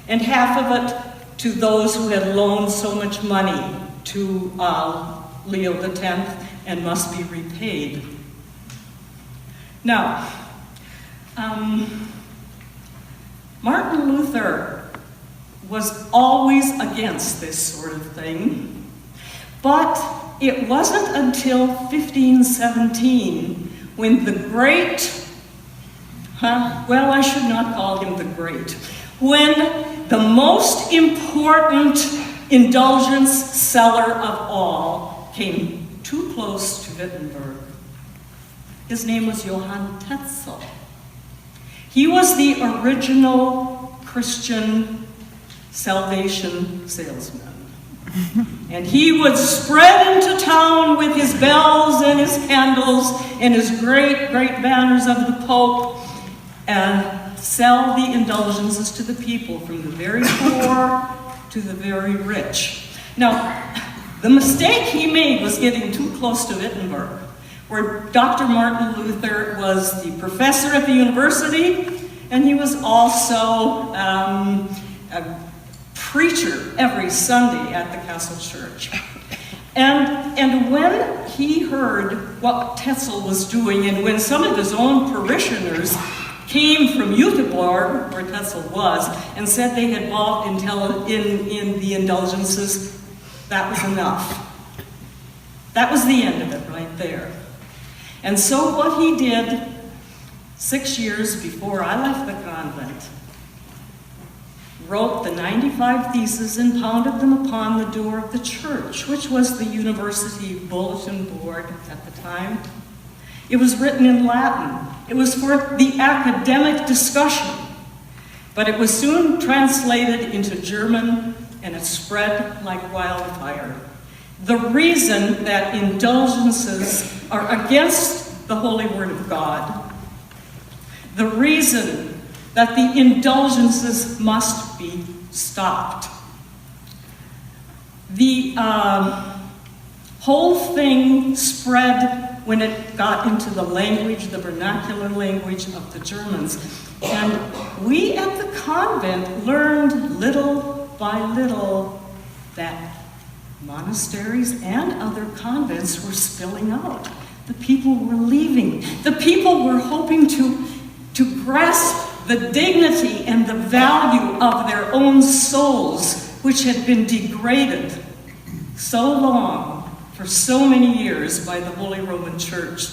and half of it to those who had loaned so much money to Leo X and must be repaid. Now, Martin Luther was always against this sort of thing, but it wasn't until 1517 when the great, well, I should not call him the great, when the most important indulgence seller of all came too close to Wittenberg. His name was Johann Tetzel. He was the original Christian salvation salesman. And he would spread into town with his bells and his candles and his great, great banners of the Pope and sell the indulgences to the people, from the very poor to the very rich. Now, the mistake he made was getting too close to Wittenberg, where Dr. Martin Luther was the professor at the university, and he was also a preacher every Sunday at the Castle Church. And when he heard what Tetzel was doing, and when some of his own parishioners came from Göteborg, where Tetzel was, and said they had bought in the indulgences, that was enough. That was the end of it right there. And so what he did 6 years before I left the convent, wrote the 95 Theses and pounded them upon the door of the church, which was the university bulletin board at the time. It was written in Latin. It was for the academic discussion, but it was soon translated into German, and it spread like wildfire. The reason that indulgences are against the holy word of God, the reason that the indulgences must be stopped. The whole thing spread when it got into the language, the vernacular language of the Germans. And we at the convent learned little by little that monasteries and other convents were spilling out. The people were leaving. The people were hoping to grasp the dignity and the value of their own souls, which had been degraded so long, for so many years, by the Holy Roman Church.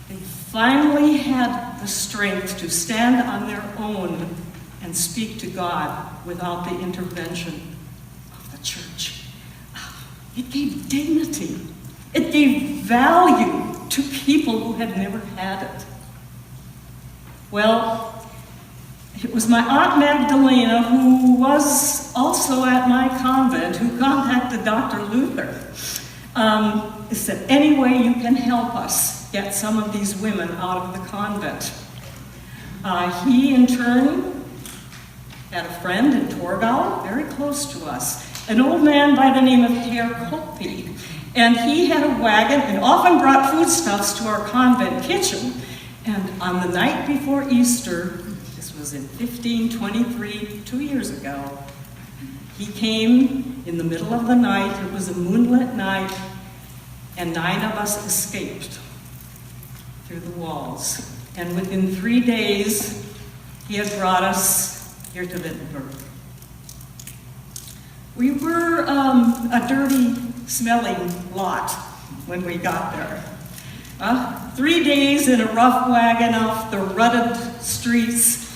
They finally had the strength to stand on their own and speak to God without the intervention of the church. It gave dignity. It gave value to people who had never had it. Well, it was my Aunt Magdalena, who was also at my convent, who contacted Dr. Luther. He said, any way you can help us get some of these women out of the convent. He, in turn, had a friend in Torgau, very close to us, an old man by the name of Herr Koppi. And he had a wagon and often brought foodstuffs to our convent kitchen. And on the night before Easter, this was in 1523, 2 years ago, he came in the middle of the night. It was a moonlit night, and 9 of us escaped through the walls. And within 3 days, he had brought us here to Wittenberg. We were a dirty, smelling lot when we got there. 3 days in a rough wagon off the rutted streets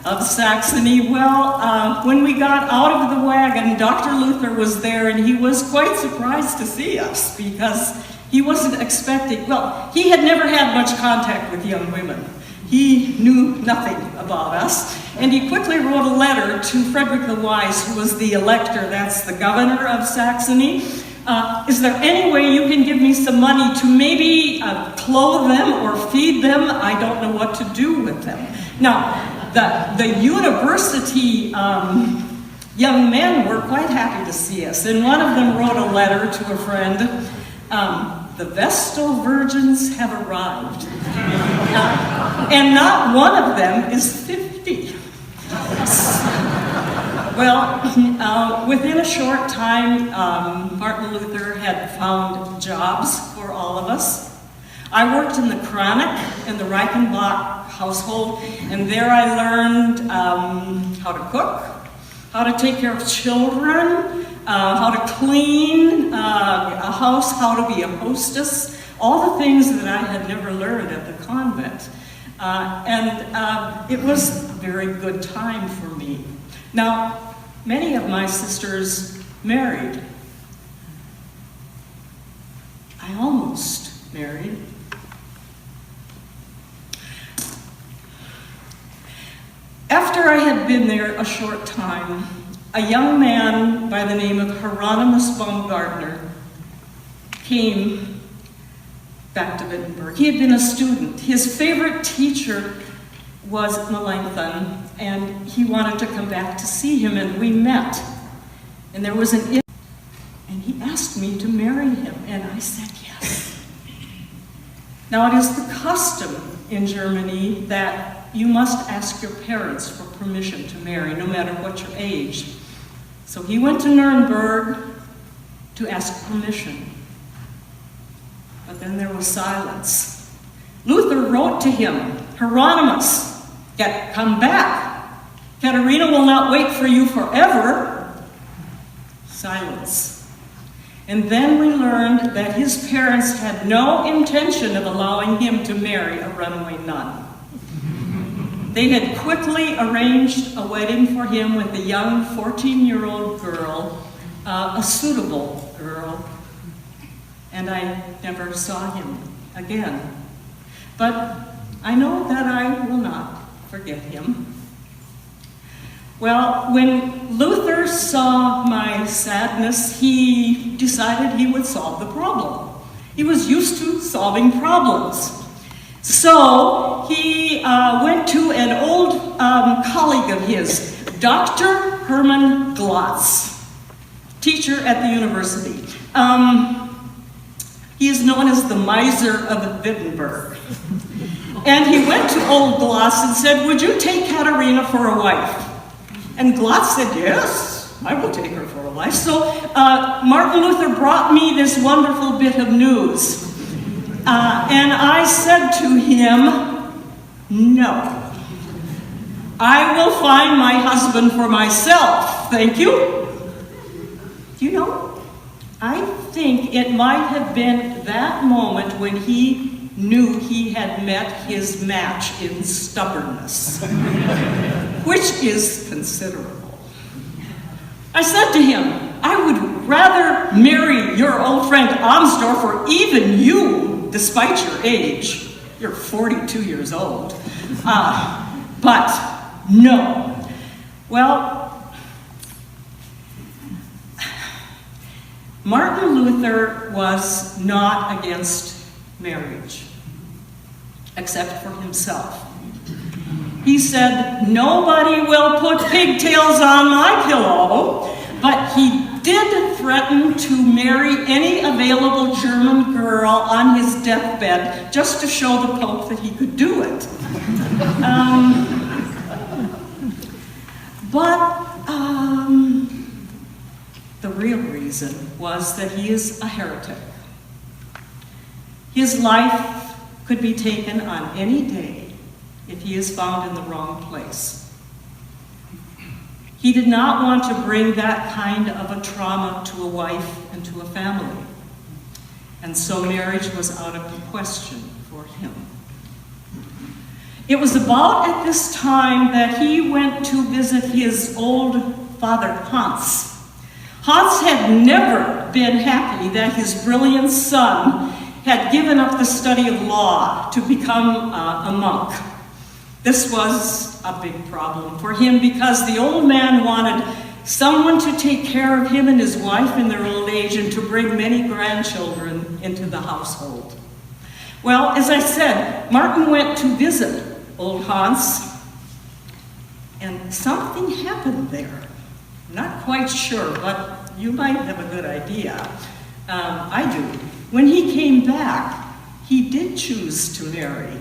of Saxony. Well, when we got out of the wagon, Dr. Luther was there, and he was quite surprised to see us, because he wasn't expecting, well, he had never had much contact with young women. He knew nothing about us, and he quickly wrote a letter to Frederick the Wise, who was the elector, that's the governor of Saxony. Is there any way you can give me some money to maybe clothe them or feed them? I don't know what to do with them. Now, the university young men were quite happy to see us, and one of them wrote a letter to a friend. The Vestal virgins have arrived, and not one of them is 50. Well, within a short time, Martin Luther had found jobs for all of us. I worked in the Chronic in the Reichenbach household, and there I learned how to cook, how to take care of children, how to clean a house, how to be a hostess, all the things that I had never learned at the convent. And it was a very good time for me. Now, many of my sisters married. I almost married. After I had been there a short time, a young man by the name of Hieronymus Baumgartner came back to Wittenberg. He had been a student. His favorite teacher was Melanchthon, and he wanted to come back to see him, and we met. And there was and he asked me to marry him, and I said yes. Now, it is the custom in Germany that you must ask your parents for permission to marry, no matter what your age. So he went to Nuremberg to ask permission. But then there was silence. Luther wrote to him, Hieronymus, come back. Katerina will not wait for you forever. Silence. And then we learned that his parents had no intention of allowing him to marry a runaway nun. They had quickly arranged a wedding for him with a young 14-year-old girl, a suitable girl, and I never saw him again. But I know that I will not forget him. Well, when Luther saw my sadness, he decided he would solve the problem. He was used to solving problems. So he went to an old colleague of his, Dr. Hermann Glotz, teacher at the university. He is known as the miser of Wittenberg. And he went to old Glotz and said, would you take Katerina for a wife? And Glotz said, yes, I will take her for a wife. So Martin Luther brought me this wonderful bit of news. And I said to him, no. I will find my husband for myself, thank you. You know, I think it might have been that moment when he knew he had met his match in stubbornness, which is considerable. I said to him, I would rather marry your old friend Amsdorf or even you, despite your age. You're 42 years old. But no. Well, Martin Luther was not against marriage, except for himself. He said, nobody will put pigtails on my pillow, but he did threaten to marry any available German girl on his deathbed just to show the Pope that he could do it. The real reason was that he is a heretic. His life could be taken on any day if he is found in the wrong place. He did not want to bring that kind of a trauma to a wife and to a family. And so marriage was out of the question for him. It was about at this time that he went to visit his old father, Hans. Hans had never been happy that his brilliant son had given up the study of law to become a monk. This was a big problem for him because the old man wanted someone to take care of him and his wife in their old age and to bring many grandchildren into the household. Well, as I said, Martin went to visit old Hans, and something happened there. Not quite sure, but you might have a good idea. I do. When he came back, he did choose to marry.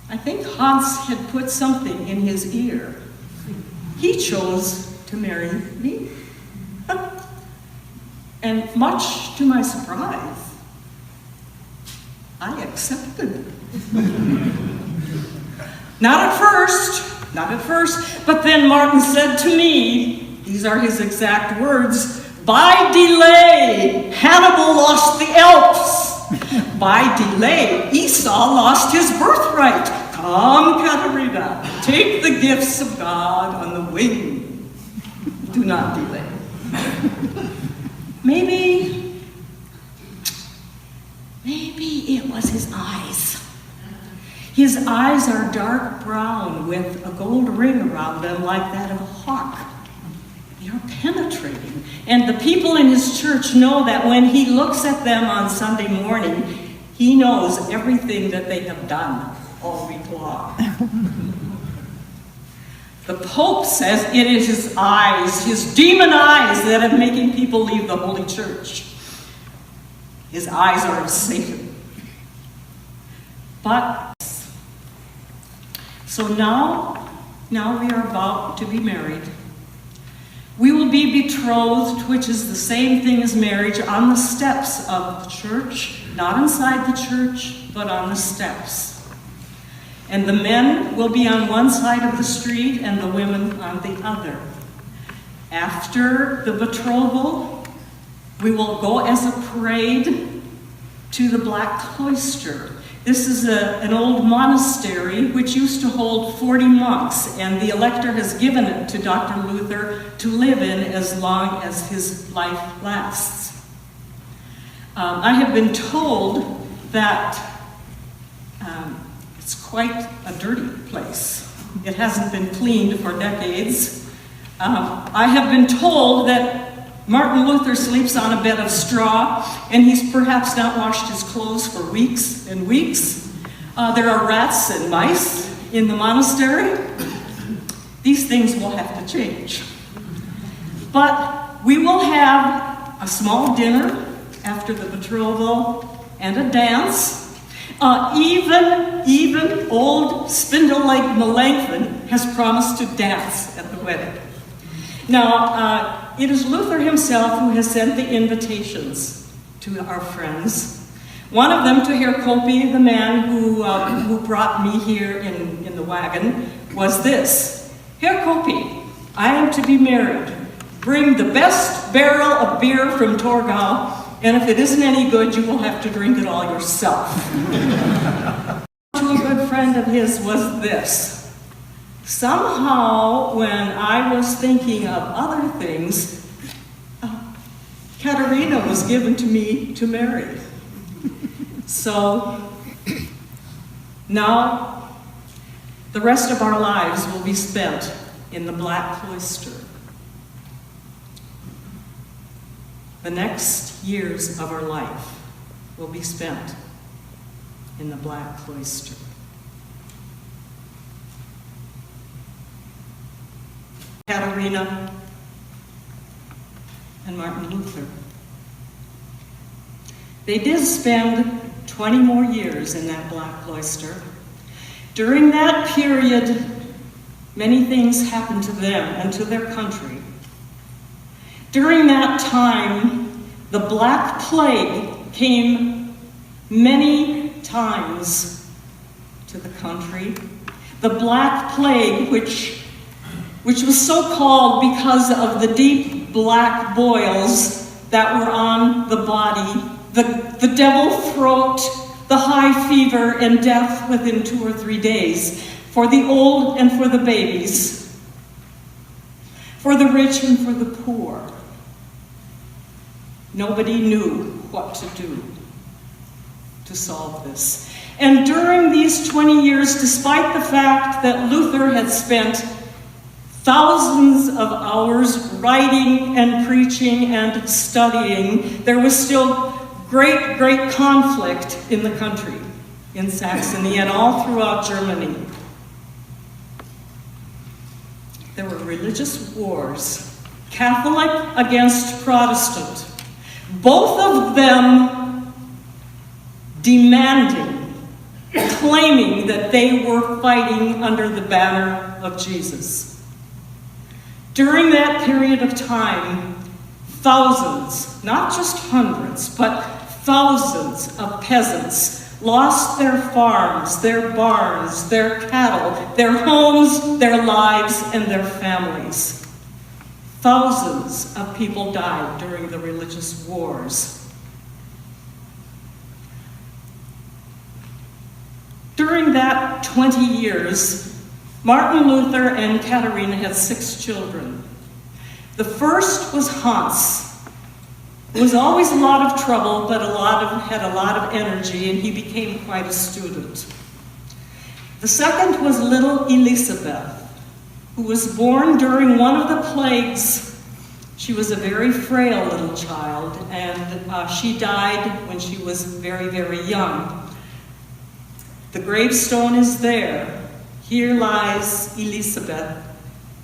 I think Hans had put something in his ear. He chose to marry me. And much to my surprise, I accepted. Not at first, but then Martin said to me, these are his exact words, "By delay, Hannibal lost the Alps. By delay, Esau lost his birthright. Come, Katerina, take the gifts of God on the wing. Do not delay." Maybe it was his eyes. His eyes are dark brown with a gold ring around them like that of a hawk. They are penetrating. And the people in his church know that when he looks at them on Sunday morning, he knows everything that they have done all week long. The Pope says it is his eyes, his demon eyes, that are making people leave the Holy Church. His eyes are of Satan. But, so now we are about to be married. We will be betrothed, which is the same thing as marriage, on the steps of the church, not inside the church, but on the steps. And the men will be on one side of the street and the women on the other. After the betrothal, we will go as a parade to the Black Cloister. This is an old monastery which used to hold 40 monks, and the elector has given it to Dr. Luther to live in as long as his life lasts. I have been told that it's quite a dirty place. It hasn't been cleaned for decades. I have been told that Martin Luther sleeps on a bed of straw, and he's perhaps not washed his clothes for weeks and weeks. There are rats and mice in the monastery. These things will have to change. But we will have a small dinner after the betrothal and a dance. Even old spindle-legged Melanchthon has promised to dance at the wedding. Now, it is Luther himself who has sent the invitations to our friends. One of them to Herr Kopi, the man who brought me here in the wagon, was this: "Herr Kopi, I am to be married. Bring the best barrel of beer from Torgau, and if it isn't any good, you will have to drink it all yourself." To a good friend of his was this: somehow, when I was thinking of other things, Katerina was given to me to marry. So now the rest of our lives will be spent in the Black Cloister. The next years of our life will be spent in the Black Cloister. Katerina and Martin Luther. They did spend 20 more years in that Black Cloister. During that period, many things happened to them and to their country. During that time, the Black Plague came many times to the country. The Black Plague, which was so called because of the deep black boils that were on the body, the devil throat, the high fever, and death within 2 or 3 days, for the old and for the babies, for the rich and for the poor. Nobody knew what to do to solve this. And during these 20 years, despite the fact that Luther had spent thousands of hours writing and preaching and studying, there was still great conflict in the country, in Saxony and all throughout Germany. There were religious wars, Catholic against Protestant, both of them demanding claiming that they were fighting under the banner of Jesus. During that period of time, thousands, not just hundreds, but thousands of peasants lost their farms, their barns, their cattle, their homes, their lives, and their families. Thousands of people died during the religious wars. During that 20 years, Martin Luther and Katharina had 6 children. The first was Hans. He was always a lot of trouble, but had a lot of energy, and he became quite a student. The second was little Elizabeth, who was born during one of the plagues. She was a very frail little child, and she died when she was very, very young. The gravestone is there. Here lies Elizabeth,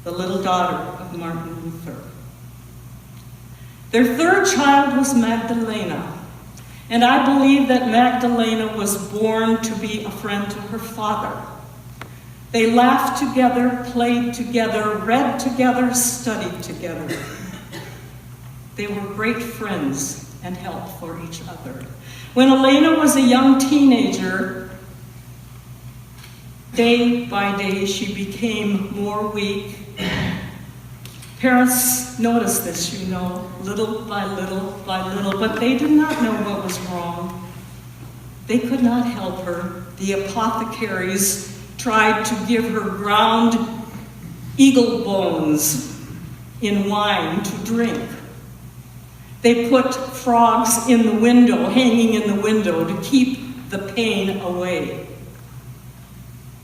the little daughter of Martin Luther. Their third child was Magdalena, and I believe that Magdalena was born to be a friend to her father. They laughed together, played together, read together, studied together. They were great friends and helped for each other. When Elena was a young teenager, day by day she became more weak. Parents noticed this, little by little by little, but they did not know what was wrong. They could not help her. The apothecaries tried to give her ground eagle bones in wine to drink. They put frogs in the window, hanging in the window, to keep the pain away.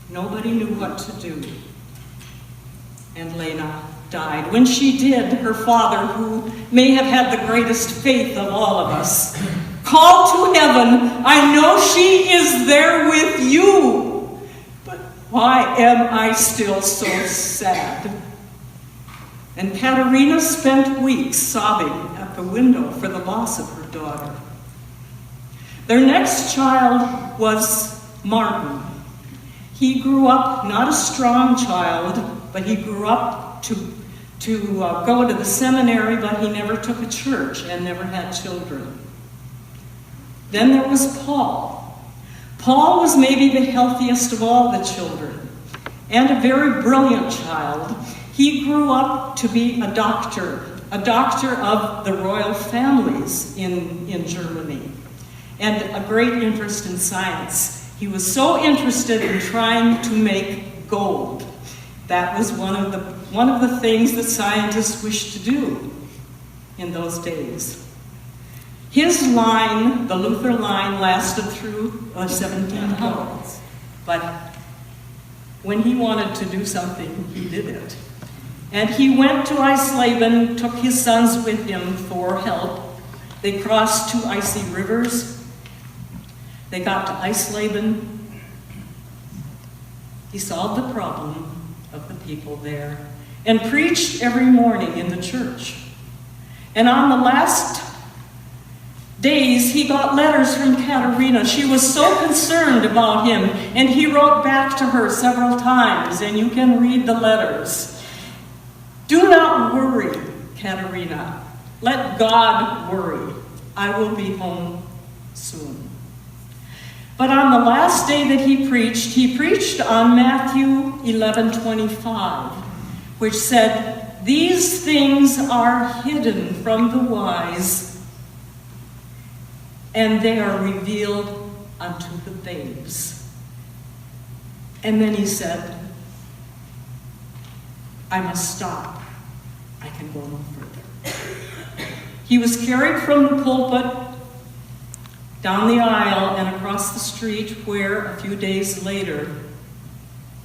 Nobody knew what to do. And Lena died. When she did, her father, who may have had the greatest faith of all of us, called to heaven, "I know she is there with you, but why am I still so sad?" And Katharina spent weeks sobbing at the window for the loss of her daughter. Their next child was Martin. He grew up not a strong child, but he grew up to go to the seminary, but he never took a church and never had children. Then there was Paul. Paul was maybe the healthiest of all the children and a very brilliant child. He grew up to be a doctor of the royal families in Germany, and a great interest in science. He was so interested in trying to make gold. That was one of the things that scientists wished to do in those days. His line, the Luther line, lasted through 1700s. But when he wanted to do something, he did it. And he went to Eisleben, took his sons with him for help. They crossed 2 icy rivers. They got to Eisleben. He solved the problem of the people there and preached every morning in the church. And on the last days, he got letters from Katharina. She was so concerned about him, and he wrote back to her several times, and you can read the letters. "Do not worry, Katharina. Let God worry. I will be home soon." But on the last day that he preached on Matthew 11:25, which said, "These things are hidden from the wise, and they are revealed unto the babes." And then he said, "I must stop. I can go no further." He was carried from the pulpit down the aisle and across the street, where a few days later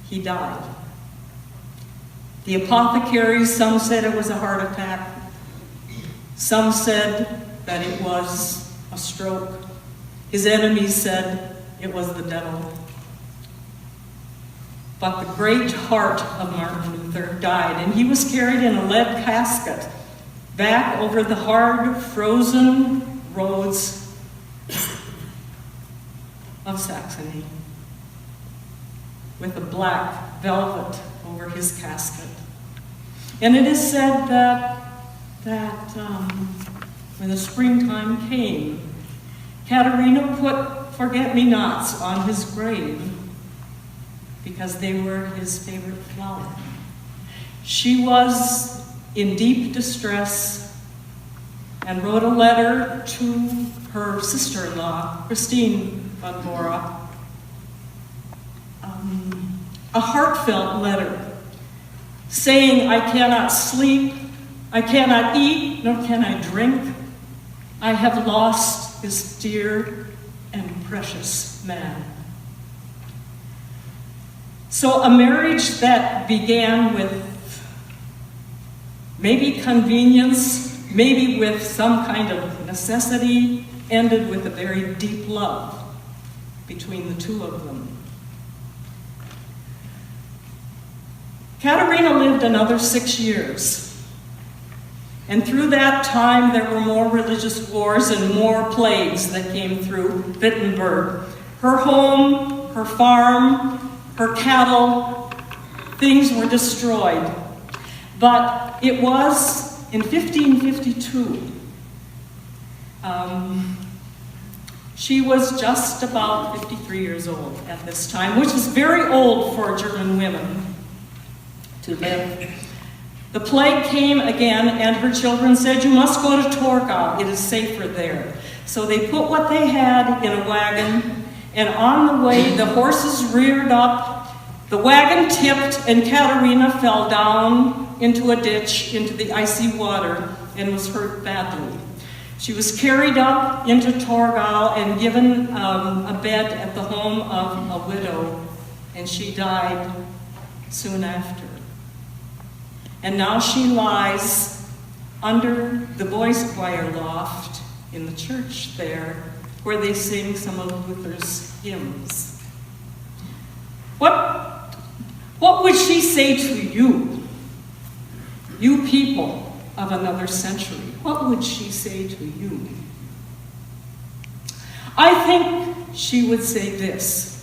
he died. The apothecaries, some said it was a heart attack. Some said that it was a stroke. His enemies said it was the devil. But the great heart of Martin Luther died, and he was carried in a lead casket back over the hard, frozen roads of Saxony. with a black velvet over his casket. And it is said that when the springtime came, Katerina put forget-me-nots on his grave because they were his favorite flower. She was in deep distress and wrote a letter to her sister-in-law, Christine von Bora, a heartfelt letter saying, "I cannot sleep, I cannot eat, nor can I drink. I have lost this dear and precious man." So a marriage that began with maybe convenience, maybe with some kind of necessity, ended with a very deep love between the two of them. Katerina lived another 6 years. And through that time, there were more religious wars and more plagues that came through Wittenberg. Her home, her farm, her cattle, things were destroyed. But it was in 1552. She was just about 53 years old at this time, which is very old for German women to live. The plague came again, and her children said, "You must go to Torgau, it is safer there." So they put what they had in a wagon, and on the way the horses reared up, the wagon tipped, and Katerina fell down into a ditch, into the icy water, and was hurt badly. She was carried up into Torgau and given a bed at the home of a widow, and she died soon after. And now she lies under the boys' choir loft in the church there, where they sing some of Luther's hymns. What would she say to you, you people of another century? What would she say to you? I think she would say this,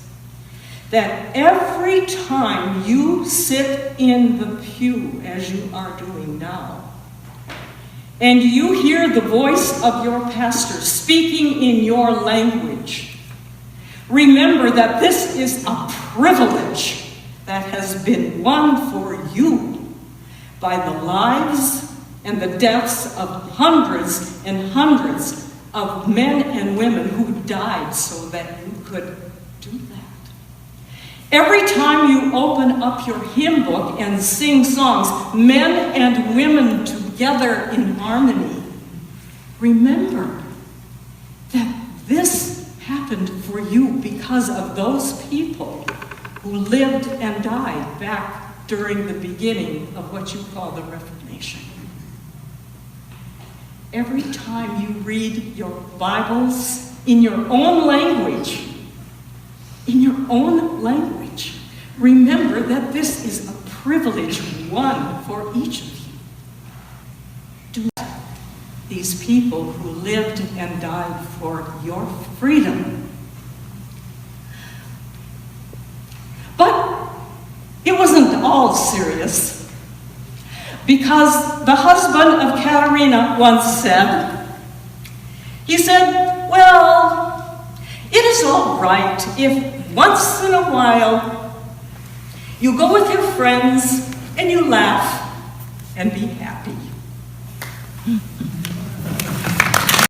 that every time you sit in the pew, as you are doing now, and you hear the voice of your pastor speaking in your language, remember that this is a privilege that has been won for you by the lives and the deaths of hundreds and hundreds of men and women who died so that you could do that. Every time you open up your hymn book and sing songs, men and women together in harmony, remember that this happened for you because of those people who lived and died back during the beginning of what you call the Reformation. Every time you read your Bibles in your own language, remember that this is a privilege won for each of you. Do these people who lived and died for your freedom. But it wasn't all serious, because the husband of Katerina once said, well, it is all right if once in a while you go with your friends and you laugh and be happy.